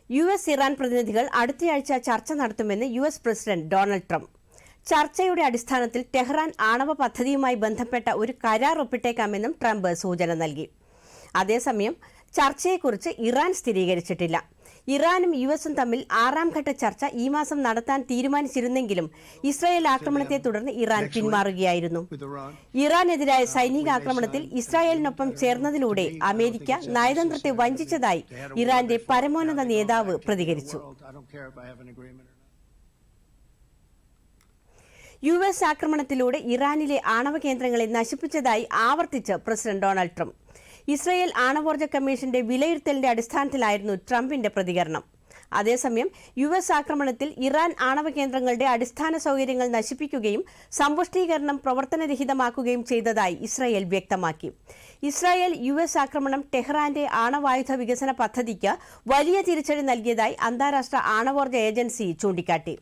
US Iran പ്രതിനിധികൾ അടുത്തയാഴ്ച ചർച്ച നടത്തുമെന്ന് യുഎസ് പ്രസിഡന്റ് ഡൊണാൾഡ് ട്രംപ്. ചർച്ചയുടെ അടിസ്ഥാനത്തിൽ ടെഹ്റാൻ ആണവ പദ്ധതിയുമായി ബന്ധപ്പെട്ട ഒരു കരാർ ഒപ്പിട്ടേക്കാമെന്നും ട്രംപ് സൂചന നൽകി. അതേസമയം ചർച്ചയെക്കുറിച്ച് ഇറാൻ സ്ഥിരീകരിച്ചിട്ടില്ല. ഇറാനും യുഎസും തമ്മിൽ 6ാം ഘട്ട ചർച്ച ഈ മാസം നടത്താൻ തീരുമാനിച്ചിരുന്നെങ്കിലും ഇസ്രായേൽ ആക്രമണത്തെ തുടർന്ന് ഇറാൻ പിന്മാറുകയായിരുന്നു. ഇറാനെതിരായ സൈനികാക്രമണത്തിൽ ഇസ്രായേലിനൊപ്പം ചേർന്നതിലൂടെ അമേരിക്ക നയതന്ത്രത്തെ വഞ്ചിച്ചതായി ഇറാന്റെ പരമോന്നത നേതാവ് പ്രതികരിച്ചു. യുഎസ് ആക്രമണത്തിലൂടെ ഇറാനിലെ ആണവ കേന്ദ്രങ്ങളെ നശിപ്പിച്ചതായി ആവർത്തിച്ച് പ്രസിഡന്റ് ഡൊണാൾഡ് ട്രംപ്. ഇസ്രായേൽ ആണവോർജ്ജ കമ്മീഷന്റെ വിലയിരുത്തലിന്റെ അടിസ്ഥാനത്തിലായിരുന്നു ട്രംപിന്റെ പ്രതികരണം. അതേസമയം യുഎസ് ആക്രമണത്തിൽ ഇറാൻ ആണവ കേന്ദ്രങ്ങളുടെ അടിസ്ഥാന സൗകര്യങ്ങൾ നശിപ്പിക്കുകയും സമ്പുഷ്ടീകരണം പ്രവർത്തനരഹിതമാക്കുകയും ചെയ്തതായി ഇസ്രായേൽ വ്യക്തമാക്കി. ഇസ്രായേൽ യുഎസ് ആക്രമണം ടെഹ്റാന്റെ ആണവായുധ വികസന പദ്ധതിക്ക് വലിയ തിരിച്ചടി നൽകിയതായി അന്താരാഷ്ട്ര ആണവോർജ്ജ ഏജൻസി ചൂണ്ടിക്കാട്ടി.